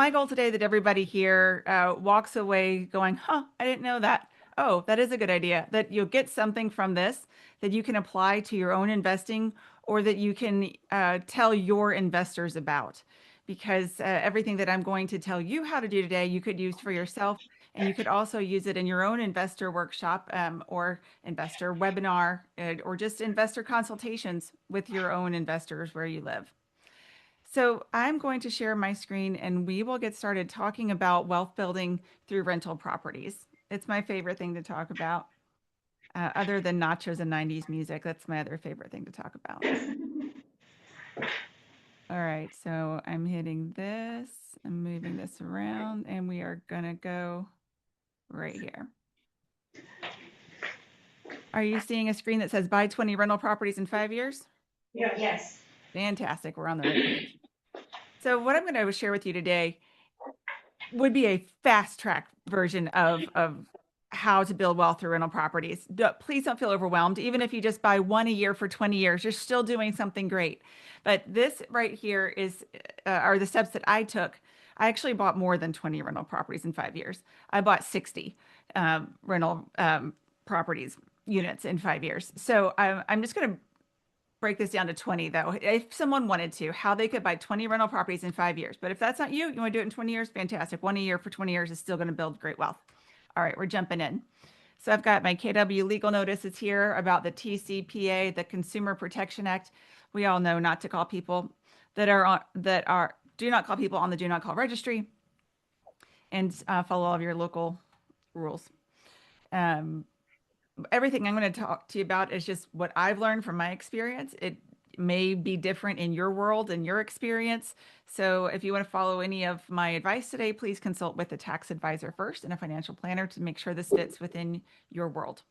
My goal today that everybody here walks away going, huh, I didn't know that. Oh, that is a good idea. That you'll get something from this that you can apply to your own investing or that you can tell your investors about. Because everything that I'm going to tell you how to do today, you could use for yourself. And you could also use it in your own investor workshop or investor webinar or just investor consultations with your own investors where you live. So I'm going to share my screen and we will get started talking about wealth building through rental properties. It's my favorite thing to talk about, other than nachos and 90s music. That's my other favorite thing to talk about. All right, so I'm hitting this, I'm moving this around, and we are gonna go right here. Are you seeing a screen that says buy 20 rental properties in 5 years? Yeah, yes. Fantastic, we're on the right page. So what I'm going to share with you today would be a fast track version of how to build wealth through rental properties. Please don't feel overwhelmed. Even if you just buy one a year for 20 years, you're still doing something great. But this right here is are the steps that I took. I actually bought more than 20 rental properties in 5 years. I bought 60 rental properties units in 5 years. So I'm just going to break this down to 20 though. If someone wanted to, how they could buy 20 rental properties in 5 years. But if that's not you, you want to do it in 20 years, fantastic. One a year for 20 years is still going to build great wealth. All right, we're jumping in. So I've got my KW legal notices here about the TCPA, the Consumer Protection Act. We all know not to call people do not call people on the do not call registry and follow all of your local rules. Um, Everything I'm going to talk to you about is just what I've learned from my experience. It may be different in your world and your experience. So if you want to follow any of my advice today, please consult with a tax advisor first and a financial planner to make sure this fits within your world.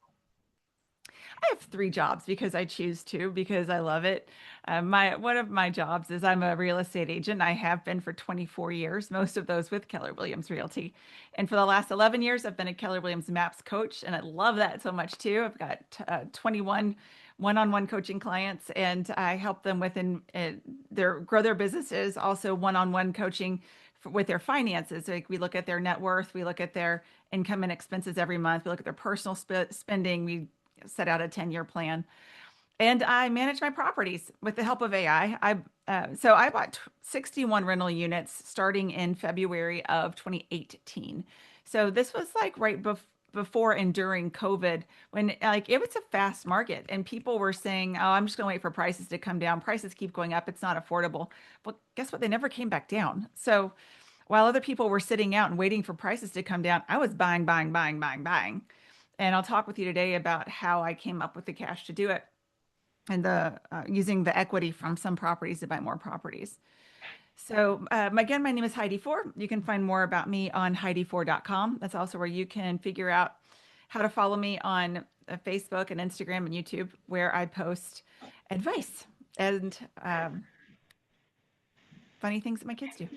I have three jobs because I choose to, because I love it. My one of my jobs is I'm a real estate agent. I have been for 24 years, most of those with Keller Williams Realty. And for the last 11 years, I've been a Keller Williams Maps coach, and I love that so much too. I've got 21 one-on-one coaching clients, and I help them within their grow their businesses. Also, one-on-one coaching with their finances. Like we look at their net worth, we look at their income and expenses every month. We look at their personal spending. We set out a 10-year plan. And I manage my properties with the help of AI. So I bought 61 rental units starting in February of 2018. So this was like before and during COVID when like it was a fast market and people were saying, "Oh, I'm just going to wait for prices to come down. Prices keep going up. It's not affordable." Well, guess what? They never came back down. So while other people were sitting out and waiting for prices to come down, I was buying, buying, buying, buying, buying. And I'll talk with you today about how I came up with the cash to do it and the using the equity from some properties to buy more properties. So again, my name is Heidi Four. You can find more about me on HeidiFour.com. That's also where you can figure out how to follow me on Facebook and Instagram and YouTube, where I post advice and funny things that my kids do.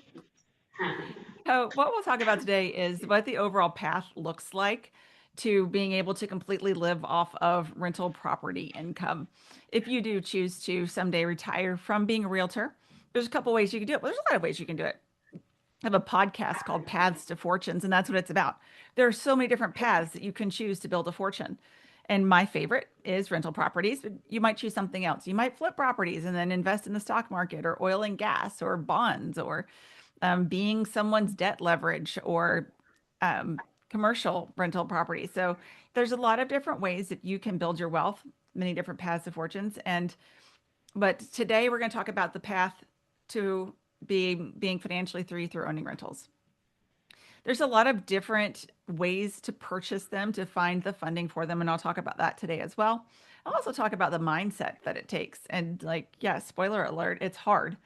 So what we'll talk about today is what the overall path looks like to being able to completely live off of rental property income. If you do choose to someday retire from being a realtor, there's a couple ways you can do it. Well, there's a lot of ways you can do it. I have a podcast called Paths to Fortunes, and that's what it's about. There are so many different paths that you can choose to build a fortune. And my favorite is rental properties, but you might choose something else. You might flip properties and then invest in the stock market or oil and gas or bonds or being someone's debt leverage or um, commercial rental property. So there's a lot of different ways that you can build your wealth, many different paths of fortunes. But today we're going to talk about the path to being financially free through owning rentals. There's a lot of different ways to purchase them, to find the funding for them, and I'll talk about that today as well. I'll also talk about the mindset that it takes. And like, yeah, spoiler alert, it's hard.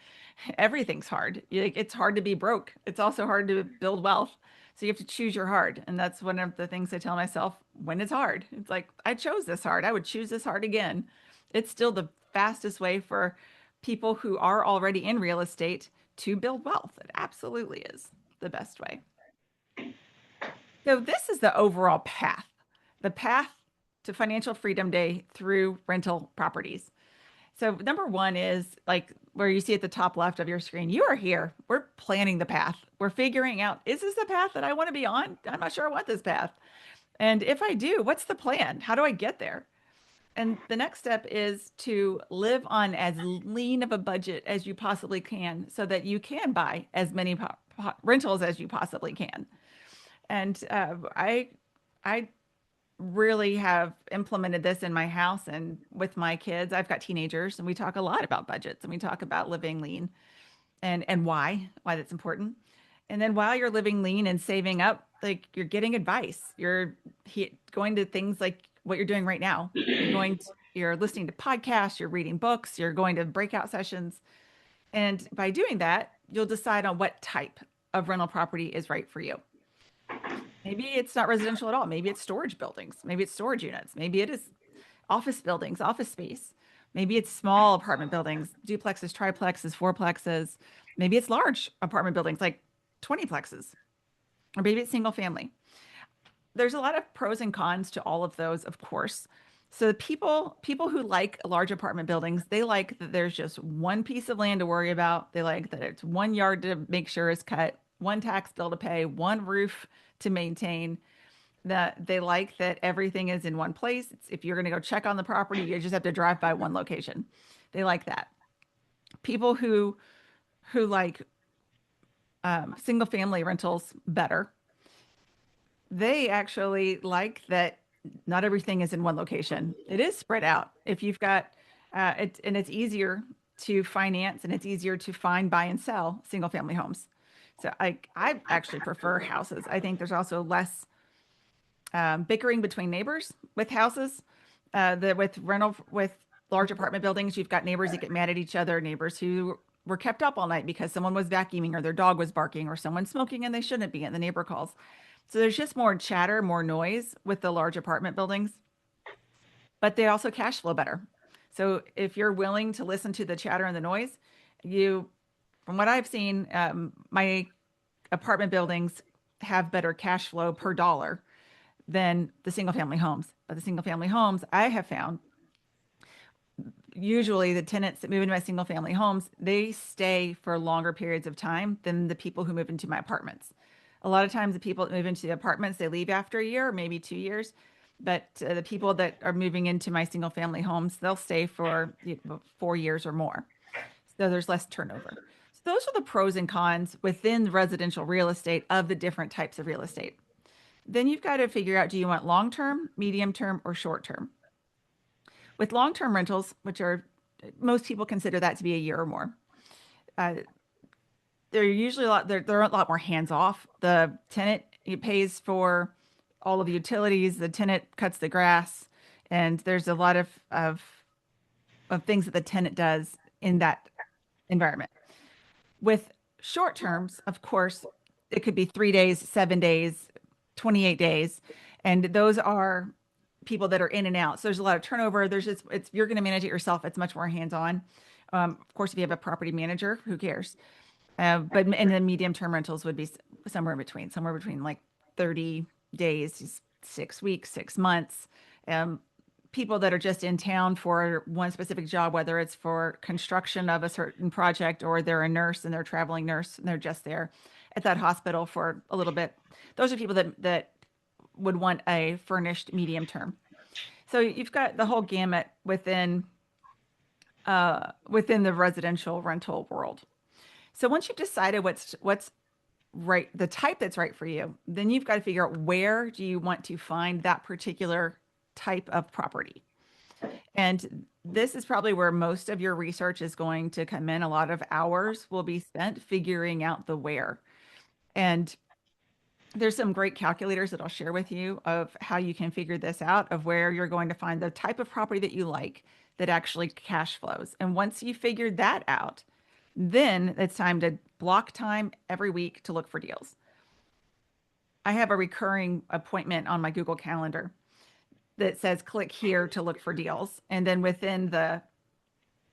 Everything's hard. It's hard to be broke. It's also hard to build wealth. So you have to choose your hard. And that's one of the things I tell myself when it's hard. It's like, I chose this hard. I would choose this hard again. It's still the fastest way for people who are already in real estate to build wealth. It absolutely is the best way. So this is the overall path, the path to financial freedom day through rental properties. So number one is like where you see at the top left of your screen, you are here. We're planning the path. We're figuring out, is this the path that I want to be on? I'm not sure I want this path. And if I do, what's the plan? How do I get there? And the next step is to live on as lean of a budget as you possibly can so that you can buy as many rentals as you possibly can. And I really have implemented this in my house and with my kids. I've got teenagers and we talk a lot about budgets and we talk about living lean and why that's important. And then while you're living lean and saving up, like you're getting advice. You're going to things like what you're doing right now. You're listening to podcasts, you're reading books, you're going to breakout sessions. And by doing that, you'll decide on what type of rental property is right for you. Maybe it's not residential at all. Maybe it's storage buildings. Maybe it's storage units. Maybe it is office buildings, office space. Maybe it's small apartment buildings, duplexes, triplexes, fourplexes. Maybe it's large apartment buildings like 20 plexes, or maybe it's single family. There's a lot of pros and cons to all of those, of course. So people who like large apartment buildings, they like that there's just one piece of land to worry about. They like that it's one yard to make sure is cut, one tax bill to pay, one roof to maintain. That they like that everything is in one place. If you're going to go check on the property, you just have to drive by one location. They like that. People who like single family rentals better, they actually like that not everything is in one location. It is spread out. If you've got it, and it's easier to finance and it's easier to find, buy, and sell single family homes. So I actually prefer houses. I think there's also less bickering between neighbors with houses. With large apartment buildings, you've got neighbors that get mad at each other, neighbors who were kept up all night because someone was vacuuming or their dog was barking or someone smoking and they shouldn't be, and the neighbor calls. So there's just more chatter, more noise with the large apartment buildings, but they also cash flow better. So if you're willing to listen to the chatter and the noise, from what I've seen, my apartment buildings have better cash flow per dollar than the single family homes. But the single family homes I have found, usually the tenants that move into my single family homes, they stay for longer periods of time than the people who move into my apartments. A lot of times the people that move into the apartments, they leave after a year or maybe 2 years. But the people that are moving into my single family homes, they'll stay for 4 years or more. So there's less turnover. So those are the pros and cons within residential real estate of the different types of real estate. Then you've got to figure out, do you want long-term, medium-term, or short-term? With long-term rentals, which are most people consider that to be a year or more, uh, they're usually they're a lot more hands-off. The tenant pays for all of the utilities, the tenant cuts the grass, and there's a lot of things that the tenant does in that environment. With short terms, of course, it could be 3 days, 7 days, 28 days. And those are people that are in and out. So there's a lot of turnover. You're going to manage it yourself. It's much more hands-on. Of course, if you have a property manager, who cares? But and the medium term rentals would be somewhere between like 30 days, 6 weeks, 6 months. People that are just in town for one specific job, whether it's for construction of a certain project or they're a nurse and they're a traveling nurse and they're just there at that hospital for a little bit. Those are people that would want a furnished medium term. So you've got the whole gamut within the residential rental world. So once you've decided what's right, the type that's right for you, then you've got to figure out where do you want to find that particular type of property. And this is probably where most of your research is going to come in. A lot of hours will be spent figuring out the where. And there's some great calculators that I'll share with you of how you can figure this out, of where you're going to find the type of property that you like that actually cash flows. And once you figure that out, then it's time to block time every week to look for deals. I have a recurring appointment on my Google Calendar that says click here to look for deals. And then within the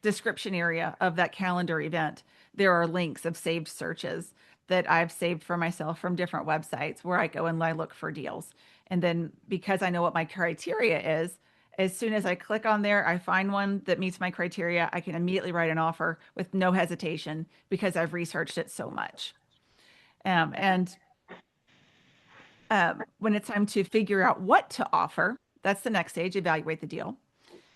description area of that calendar event, there are links of saved searches that I've saved for myself from different websites where I go and I look for deals. And then because I know what my criteria is, As soon as I click on there, I find one that meets my criteria. I can immediately write an offer with no hesitation because I've researched it so much. And when it's time to figure out what to offer, that's the next stage, evaluate the deal.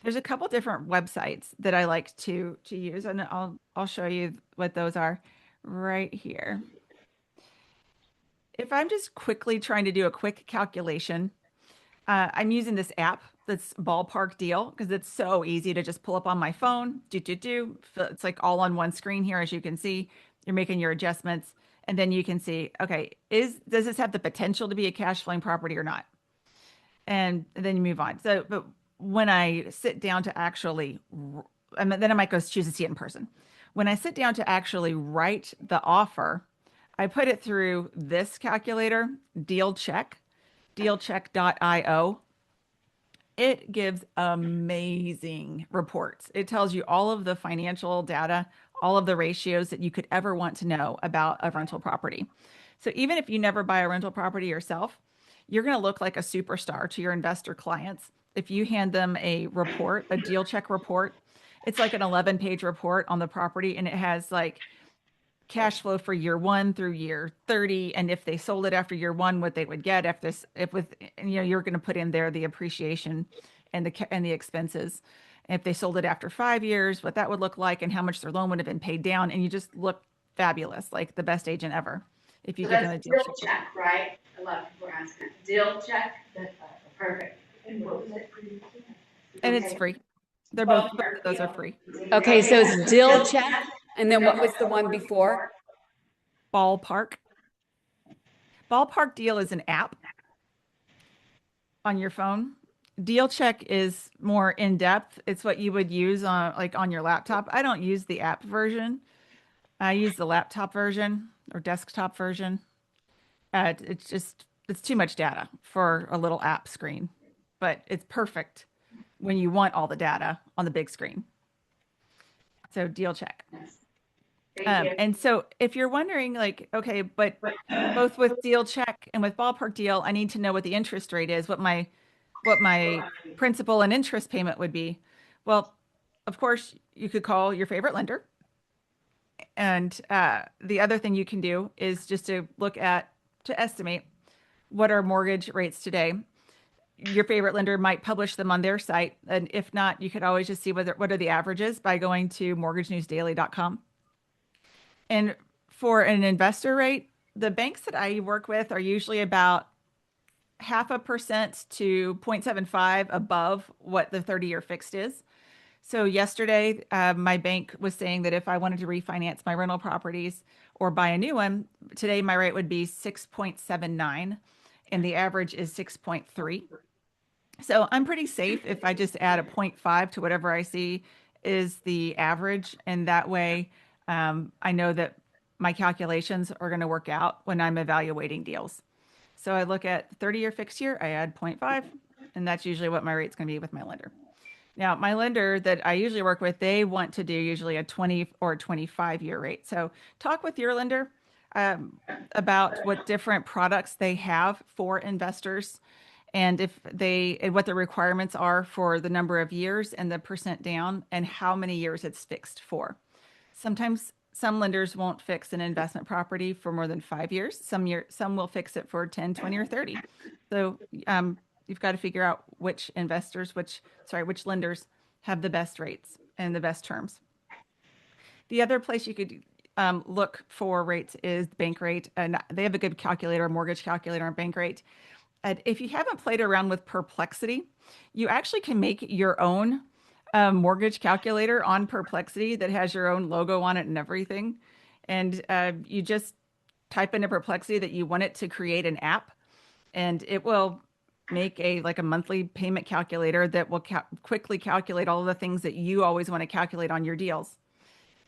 There's a couple different websites that I like to use, and I'll show you what those are right here. If I'm just quickly trying to do a quick calculation, I'm using this app that's Ballpark Deal because it's so easy to just pull up on my phone. It's like all on one screen here, as you can see. You're making your adjustments, and then you can see, okay, does this have the potential to be a cash flowing property or not? And then you move on. So, but when I sit down to actually, and then I might go choose to see it in person. When I sit down to actually write the offer, I put it through this calculator, dealcheck.io. It gives amazing reports. It tells you all of the financial data, all of the ratios that you could ever want to know about a rental property. So even if you never buy a rental property yourself, you're going to look like a superstar to your investor clients if you hand them a report, a deal check report. It's like an 11-page report on the property, and it has like cash flow for year 1 through year 30, and if they sold it after year 1, what they would get if with, you're going to put in there the appreciation and the expenses. If they sold it after 5 years, what that would look like and how much their loan would have been paid down, and you just look fabulous, like the best agent ever. If you So give them a that's deal deal check, right? A lot of people are asking. Deal check? Perfect. and it's Okay. free. Both of those are free. Okay, so it's Deal Check, and then what was the one before? Ballpark. Ballpark Deal is an app on your phone. Deal Check is more in depth. It's what you would use on your laptop. I don't use the app version. I use the laptop version or desktop version. It's too much data for a little app screen, but it's perfect when you want all the data on the big screen. So Deal Check. Thank you. And so if you're wondering, like, okay, but both with Deal Check and with Ballpark Deal, I need to know what the interest rate is, what my principal and interest payment would be. Well, of course, you could call your favorite lender. And the other thing you can do is just to estimate what are mortgage rates today. Your favorite lender might publish them on their site. And if not, you could always just see what are the averages by going to mortgagenewsdaily.com. And for an investor rate, the banks that I work with are usually about 0.5% to 0.75 above what the 30-year fixed is. So yesterday, my bank was saying that if I wanted to refinance my rental properties or buy a new one, today my rate would be 6.79 and the average is 6.3. So I'm pretty safe if I just add a 0.5 to whatever I see is the average. And that way, I know that my calculations are going to work out when I'm evaluating deals. So I look at 30-year fixed year, I add 0.5, and that's usually what my rate's going to be with my lender. Now, my lender that I usually work with, they want to do usually a 20 or 25-year rate. So talk with your lender about what different products they have for investors and what the requirements are for the number of years and the percent down and how many years it's fixed for. Sometimes some lenders won't fix an investment property for more than 5 years. Some will fix it for 10, 20, or 30. So you've got to figure out which lenders have the best rates and the best terms. The other place you could look for rates is bank rate, and they have a good calculator, mortgage calculator, and bank rate. And if you haven't played around with Perplexity, you actually can make your own mortgage calculator on Perplexity that has your own logo on it and everything. And you just type into Perplexity that you want it to create an app, and it will make a monthly payment calculator that will quickly calculate all of the things that you always want to calculate on your deals.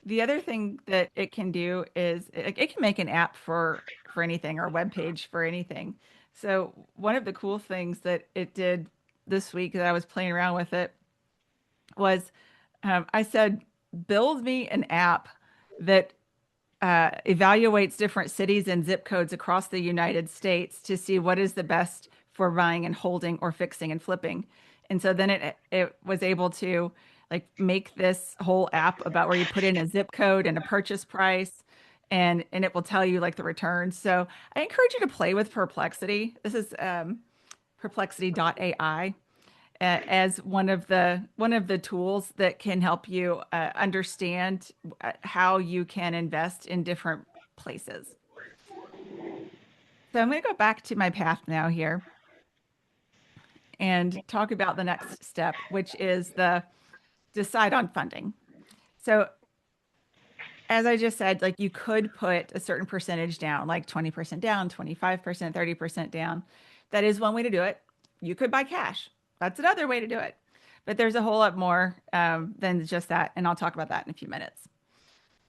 The other thing that it can do is it can make an app for anything or a web page for anything. So one of the cool things that it did this week that I was playing around with it was I said, build me an app that evaluates different cities and zip codes across the United States to see what is the best for buying and holding or fixing and flipping. And so then it was able to like make this whole app about where you put in a zip code and a purchase price and it will tell you like the returns. So I encourage you to play with Perplexity. This is perplexity.ai as one of the tools that can help you understand how you can invest in different places. So I'm going to go back to my path now here and talk about the next step, which is the decide on funding. So as I just said, like you could put a certain percentage down, like 20% down, 25%, 30% down. That is one way to do it. You could buy cash. That's another way to do it. But there's a whole lot more than just that, and I'll talk about that in a few minutes.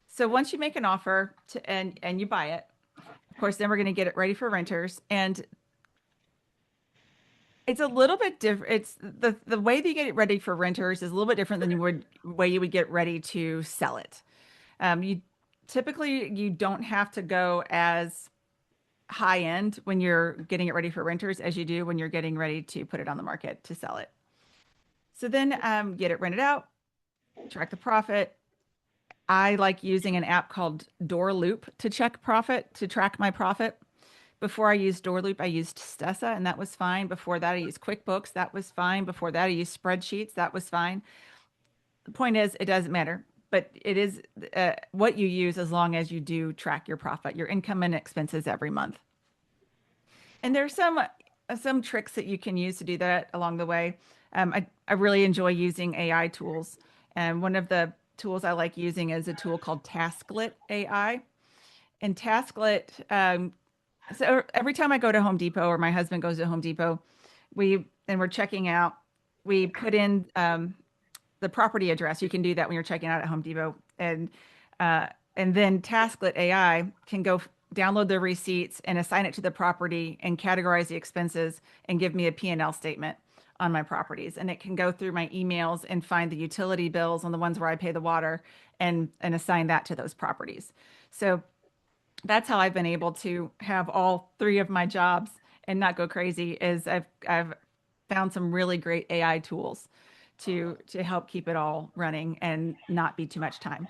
So once you make an offer and you buy it, of course, then we're going to get it ready for renters, and it's a little bit different. It's the way that you get it ready for renters is a little bit different than way you would get ready to sell it. You typically you don't have to go as high end when you're getting it ready for renters as you do when you're getting ready to put it on the market to sell it. So then get it rented out, track the profit. I like using an app called DoorLoop to track my profit. Before I used DoorLoop, I used Stessa, and that was fine. Before that, I used QuickBooks. That was fine. Before that, I used spreadsheets. That was fine. The point is, it doesn't matter, but it is what you use as long as you do track your profit, your income and expenses every month. And there's some tricks that you can use to do that along the way. I really enjoy using AI tools, and one of the tools I like using is a tool called Tasklet AI. And Tasklet, so every time I go to Home Depot or my husband goes to Home Depot, we're checking out, we put in the property address. You can do that when you're checking out at Home Depot, and then Tasklet AI can go download the receipts and assign it to the property and categorize the expenses and give me a P&L statement on my properties. And it can go through my emails and find the utility bills on the ones where I pay the water and assign that to those properties. So that's how I've been able to have all three of my jobs and not go crazy. Is I've found some really great AI tools to help keep it all running and not be too much time.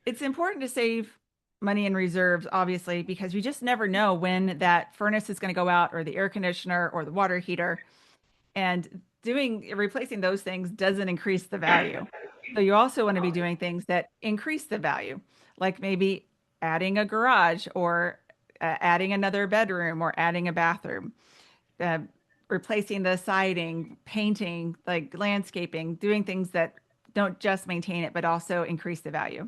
It's important to save money in reserves, obviously, because you just never know when that furnace is going to go out or the air conditioner or the water heater. And replacing those things doesn't increase the value. So you also want to be doing things that increase the value, like maybe adding a garage or adding another bedroom or adding a bathroom, replacing the siding, painting, like landscaping, doing things that don't just maintain it, but also increase the value.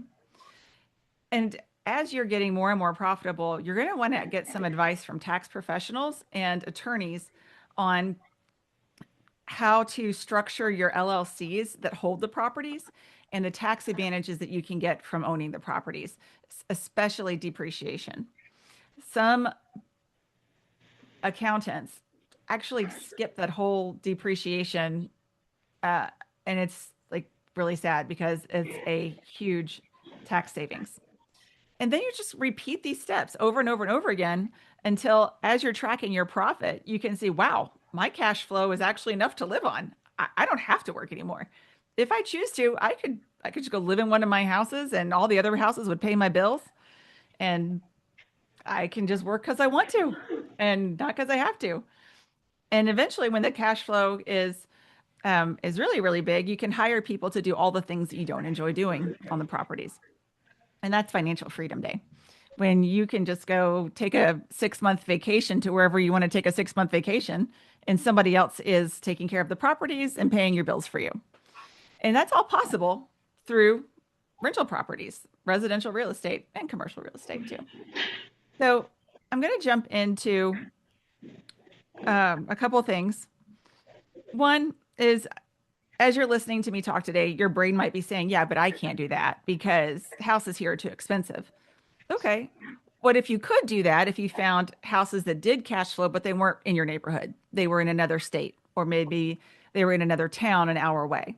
And as you're getting more and more profitable, you're going to want to get some advice from tax professionals and attorneys on how to structure your LLCs that hold the properties and the tax advantages that you can get from owning the properties, especially depreciation. Some accountants actually skip that whole depreciation, and it's like really sad because it's a huge tax savings. And then you just repeat these steps over and over and over again until as you're tracking your profit, you can see, wow, my cash flow is actually enough to live on. I don't have to work anymore. If I choose to, I could just go live in one of my houses and all the other houses would pay my bills. And I can just work because I want to and not because I have to. And eventually when the cash flow is really, really big, you can hire people to do all the things that you don't enjoy doing on the properties. And that's financial freedom day. When you can just go take a 6-month vacation to wherever you want to take a 6-month vacation, and somebody else is taking care of the properties and paying your bills for you. And that's all possible through rental properties, residential real estate, and commercial real estate too. So I'm going to jump into a couple of things. One is, as you're listening to me talk today, your brain might be saying, yeah, but I can't do that because houses here are too expensive. Okay. What if you could do that? If you found houses that did cash flow, but they weren't in your neighborhood, they were in another state, or maybe they were in another town an hour away.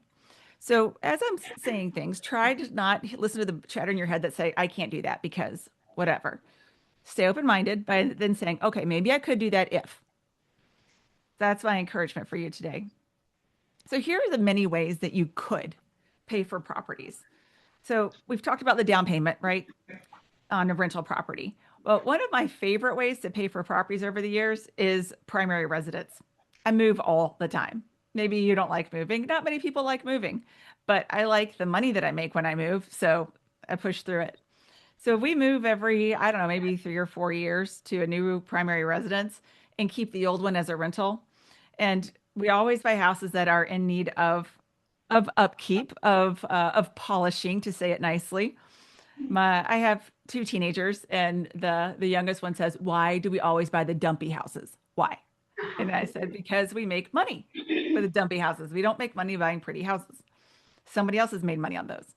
So as I'm saying things, try to not listen to the chatter in your head that say, I can't do that because whatever. Stay open-minded by then saying, okay, maybe I could do that if. That's my encouragement for you today. So here are the many ways that you could pay for properties. So we've talked about the down payment, right, on a rental property. Well, one of my favorite ways to pay for properties over the years is primary residence. I move all the time. Maybe you don't like moving. Not many people like moving, but I like the money that I make when I move. So I push through it. So we move every, I don't know, maybe 3 or 4 years to a new primary residence and keep the old one as a rental. And we always buy houses that are in need of upkeep, of polishing, to say it nicely. I have two teenagers, and the youngest one says, "Why do we always buy the dumpy houses? Why?" And I said, "Because we make money with the dumpy houses. We don't make money buying pretty houses. Somebody else has made money on those."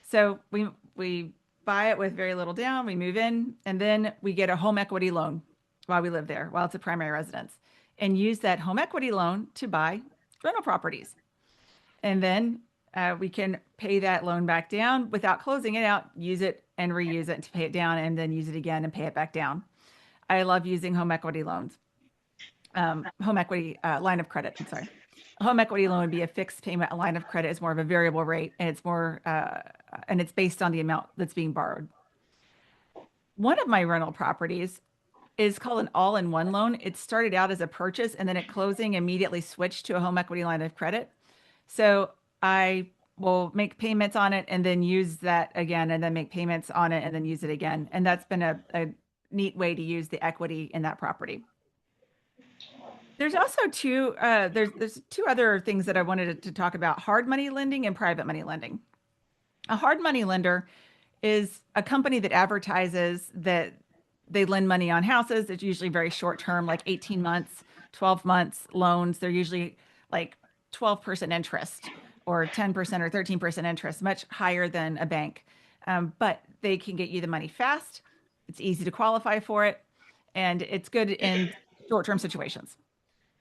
So we buy it with very little down, we move in, and then we get a home equity loan while we live there, while it's a primary residence, and use that home equity loan to buy rental properties. And then we can pay that loan back down without closing it out, use it and reuse it to pay it down, and then use it again and pay it back down. I love using home equity loans. Home equity line of credit, I'm sorry. A home equity loan would be a fixed payment. A line of credit is more of a variable rate, and it's more and it's based on the amount that's being borrowed. One of my rental properties is called an all-in-one loan. It started out as a purchase, and then at closing immediately switched to a home equity line of credit. So I will make payments on it and then use that again, and then make payments on it and then use it again. And that's been a neat way to use the equity in that property. There's also there's two other things that I wanted to talk about: hard money lending and private money lending. A hard money lender is a company that advertises that they lend money on houses. It's usually very short term, like 18 months, 12 months loans. They're usually like 12% interest or 10% or 13% interest, much higher than a bank. But they can get you the money fast. It's easy to qualify for it, and it's good in short-term situations.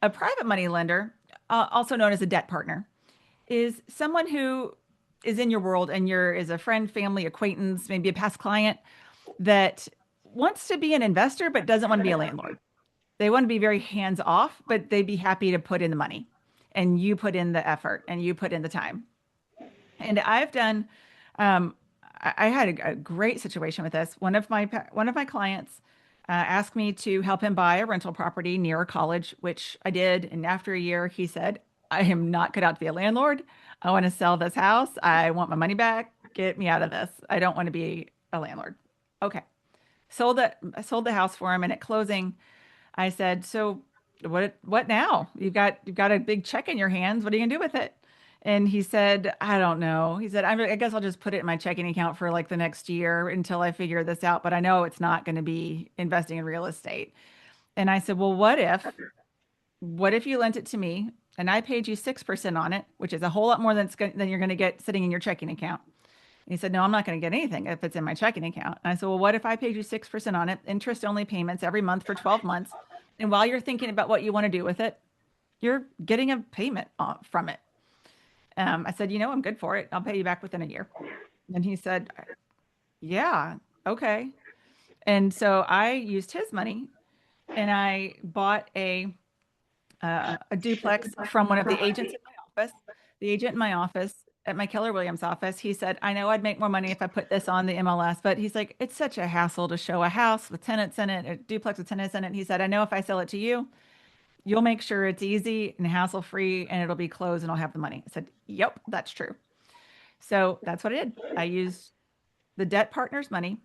A private money lender, also known as a debt partner, is someone who is in your world and is a friend, family, acquaintance, maybe a past client that wants to be an investor but doesn't want to be a landlord. They want to be very hands off, but they'd be happy to put in the money, and you put in the effort and you put in the time. And I've done, I had a great situation with this. One of my clients asked me to help him buy a rental property near a college, which I did. And after a year, he said, "I am not cut out to be a landlord. I want to sell this house. I want my money back. Get me out of this. I don't want to be a landlord." Okay. I sold the house for him, and at closing, I said, "So what now? You've got a big check in your hands. What are you gonna do with it?" And he said, "I don't know." He said, I guess I'll just put it in my checking account for like the next year until I figure this out, but I know it's not going to be investing in real estate." And I said, "Well, what if you lent it to me and I paid you 6% on it, which is a whole lot more than you're going to get sitting in your checking account?" And he said, "No, I'm not going to get anything if it's in my checking account." And I said, "Well, what if I paid you 6% on it, interest only payments every month for 12 months? And while you're thinking about what you want to do with it, you're getting a payment from it." I said, "I'm good for it. I'll pay you back within a year." And he said, "Yeah, okay." And so I used his money, and I bought a duplex from one of the agents in my office. The agent in my office at my Keller Williams office, he said, "I know I'd make more money if I put this on the MLS, but," he's like, "it's such a hassle to show a house with tenants in it, a duplex with tenants in it." He said, "I know if I sell it to you, you'll make sure it's easy and hassle free, and it'll be closed and I'll have the money." I said, "Yep, that's true." So that's what I did. I used the debt partner's money,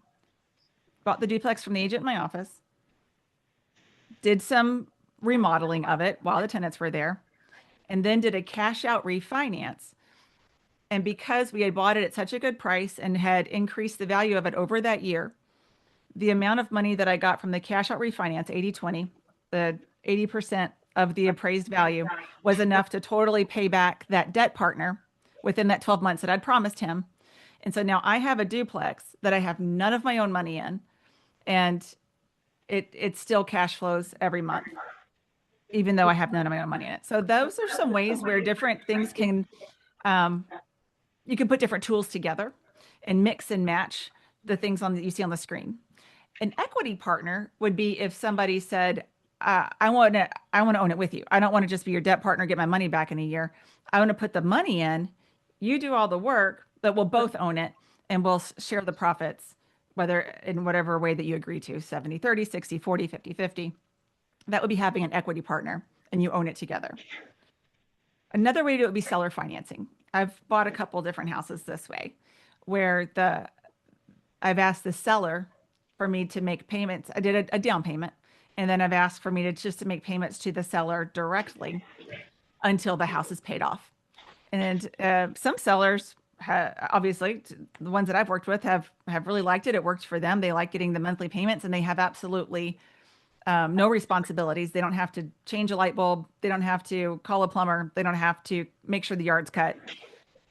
bought the duplex from the agent in my office, did some remodeling of it while the tenants were there, and then did a cash out refinance. And because we had bought it at such a good price and had increased the value of it over that year, the amount of money that I got from the cash out refinance, 80/20, the 80% of the appraised value, was enough to totally pay back that debt partner within that 12 months that I'd promised him. And so now I have a duplex that I have none of my own money in, and it still cash flows every month, even though I have none of my own money in it. So those are some ways where different things um, you can put different tools together and mix and match the things that you see on the screen. An equity partner would be if somebody said, I want to own it with you. I don't want to just be your debt partner, get my money back in a year. I want to put the money in, you do all the work, but we'll both own it and we'll share the profits, whether in whatever way that you agree to, 70/30, 60/40, 50/50. That would be having an equity partner and you own it together. Another way to do it would be seller financing. I've bought a couple different houses this way where I've asked the seller for me to make payments. I did a down payment, and then I've asked for me to just to make payments to the seller directly until the house is paid off. And some sellers, obviously, the ones that I've worked with have really liked it. It works for them. They like getting the monthly payments, and they have absolutely no responsibilities. They don't have to change a light bulb. They don't have to call a plumber. They don't have to make sure the yard's cut.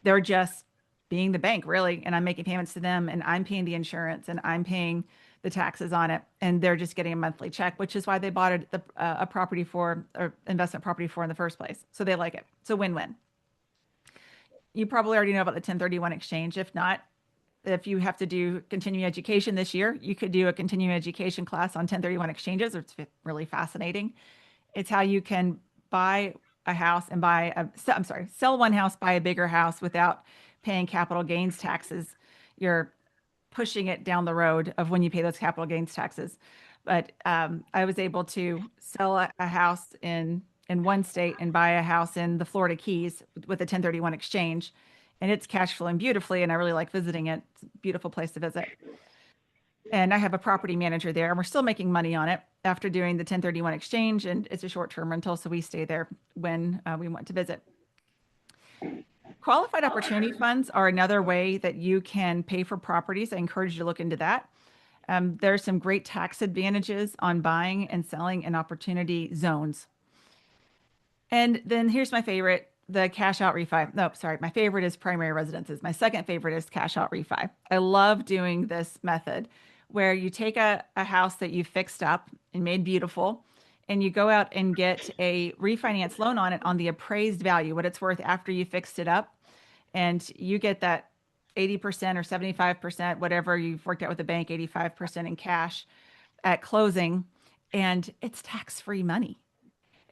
They're just being the bank, really. And I'm making payments to them, and I'm paying the insurance, and I'm paying the taxes on it. And they're just getting a monthly check, which is why they bought a property for, or investment property for in the first place. So they like it. It's a win-win. You probably already know about the 1031 exchange. If not, if you have to do continuing education this year, you could do a continuing education class on 1031 exchanges. It's really fascinating. It's how you can buy a house and sell one house, buy a bigger house without paying capital gains taxes. You're pushing it down the road of when you pay those capital gains taxes. But I was able to sell a house in one state and buy a house in the Florida Keys with a 1031 exchange. And it's cash flowing beautifully, and I really like visiting it. It's a beautiful place to visit. And I have a property manager there, and we're still making money on it after doing the 1031 exchange, and it's a short-term rental, so we stay there when we want to visit. Qualified opportunity funds are another way that you can pay for properties. I encourage you to look into that. There's some great tax advantages on buying and selling in opportunity zones. And then here's my favorite, the cash out refi. No, sorry. My favorite is primary residences. My second favorite is cash out refi. I love doing this method where you take a house that you fixed up and made beautiful, and you go out and get a refinance loan on it on the appraised value, what it's worth after you fixed it up. And you get that 80% or 75%, whatever you've worked out with the bank, 85% in cash at closing. And it's tax-free money.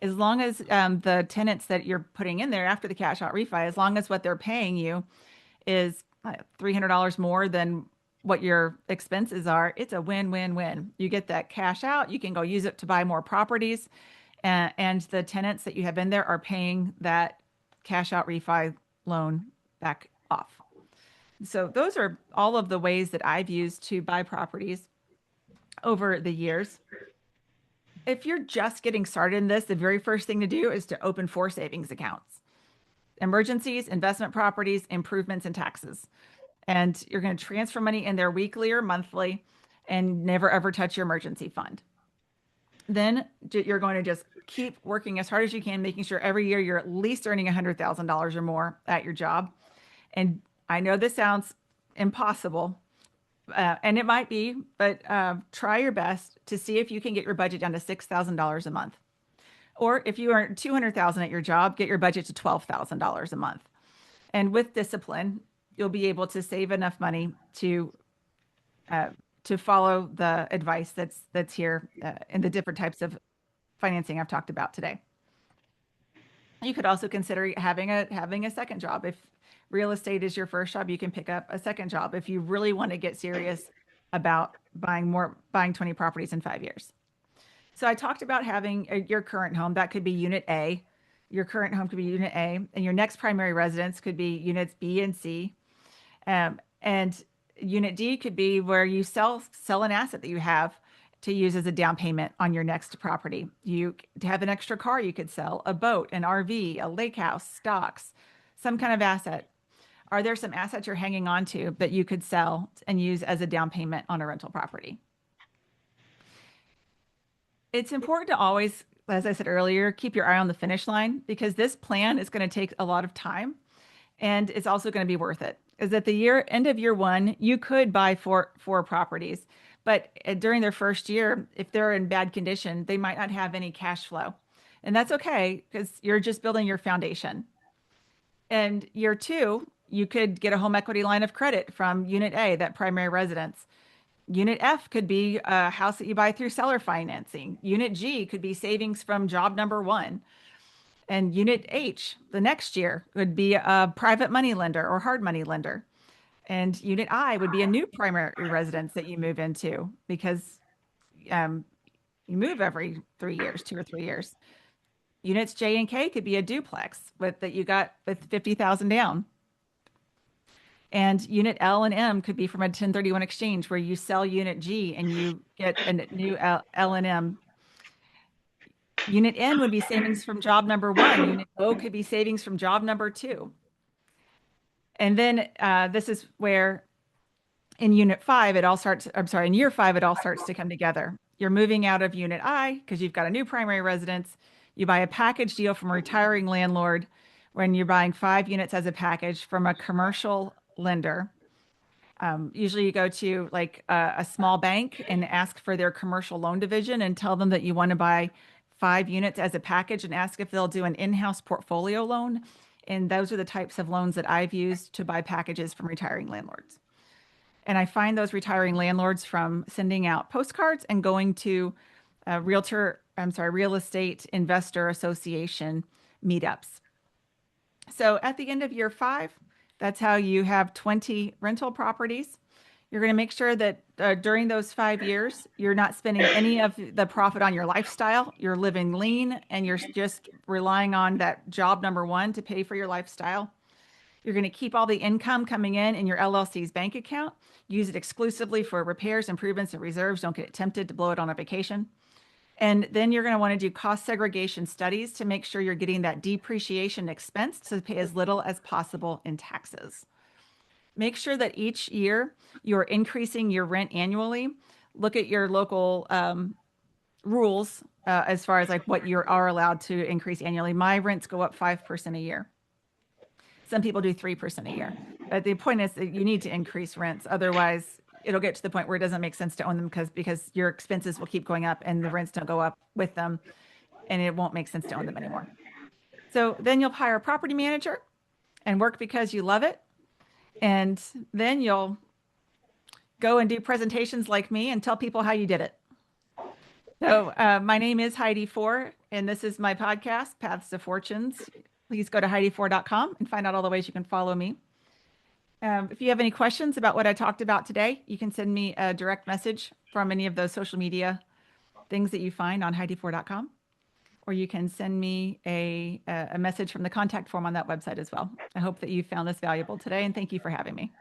As long as the tenants that you're putting in there after the cash out refi, as long as what they're paying you is $300 more than what your expenses are, it's a win-win-win. You get that cash out, you can go use it to buy more properties, and the tenants that you have in there are paying that cash out refi loan back off. So those are all of the ways that I've used to buy properties over the years. If you're just getting started in this, the very first thing to do is to open 4 savings accounts: emergencies, investment properties, improvements, and taxes. And you're going to transfer money in there weekly or monthly and never ever touch your emergency fund. Then you're going to just keep working as hard as you can, making sure every year you're at least earning $100,000 or more at your job. And I know this sounds impossible, and it might be, but try your best to see if you can get your budget down to $6,000 a month. Or if you earn $200,000 at your job, get your budget to $12,000 a month. And with discipline, you'll be able to save enough money to follow the advice that's here in the different types of financing I've talked about today. You could also consider having a second job. If real estate is your first job, you can pick up a second job if you really want to get serious about buying 20 properties in 5 years. So I talked about having your current home. That could be Unit A. Your current home could be Unit A, and your next primary residence could be Units B and C. And Unit D could be where you sell an asset that you have to use as a down payment on your next property. You have an extra car you could sell, a boat, an RV, a lake house, stocks, some kind of asset. Are there some assets you're hanging on to that you could sell and use as a down payment on a rental property? It's important to always, as I said earlier, keep your eye on the finish line, because this plan is going to take a lot of time, and it's also going to be worth it. Is at the end of year 1, you could buy four properties, but during their first year, if they're in bad condition, they might not have any cash flow. And that's okay, because you're just building your foundation. And year 2, you could get a home equity line of credit from Unit A, that primary residence. Unit F could be a house that you buy through seller financing. Unit G could be savings from job number one. And Unit H, the next year, would be a private money lender or hard money lender. And Unit I would be a new primary residence that you move into because um, you move every 3 years, 2 or 3 years. Units J and K could be a duplex with that you got with 50,000 down. And unit L and M could be from a 1031 exchange where you sell unit G and you get a new L and M. Unit N would be savings from job number one. Unit O could be savings from job number two. And then this is where in unit five, it all starts, I'm sorry, in year five, it all starts to come together. You're moving out of unit I because you've got a new primary residence. You buy a package deal from a retiring landlord when you're buying 5 units as a package from a commercial lender. Usually you go to like a small bank and ask for their commercial loan division and tell them that you want to buy 5 units as a package and ask if they'll do an in-house portfolio loan. And those are the types of loans that I've used to buy packages from retiring landlords. And I find those retiring landlords from sending out postcards and going to real estate investor association meetups. So at the end of year 5, that's how you have 20 rental properties. You're going to make sure that during those 5 years, you're not spending any of the profit on your lifestyle. You're living lean and you're just relying on that job number one to pay for your lifestyle. You're going to keep all the income coming in your LLC's bank account. Use it exclusively for repairs, improvements, and reserves. Don't get tempted to blow it on a vacation. And then you're going to want to do cost segregation studies to make sure you're getting that depreciation expense to pay as little as possible in taxes. Make sure that each year you're increasing your rent annually. Look at your local rules as far as like what you are allowed to increase annually. My rents go up 5% a year. Some people do 3% a year. But the point is that you need to increase rents. Otherwise, it'll get to the point where it doesn't make sense to own them because your expenses will keep going up and the rents don't go up with them. And it won't make sense to own them anymore. So then you'll hire a property manager and work because you love it. And then you'll go and do presentations like me and tell people how you did it. So my name is Heidi Four, and this is my podcast, Paths to Fortunes. Please go to HeidiFour.com and find out all the ways you can follow me. If you have any questions about what I talked about today, you can send me a direct message from any of those social media things that you find on HeidiFour.com, or you can send me a message from the contact form on that website as well. I hope that you found this valuable today, and thank you for having me.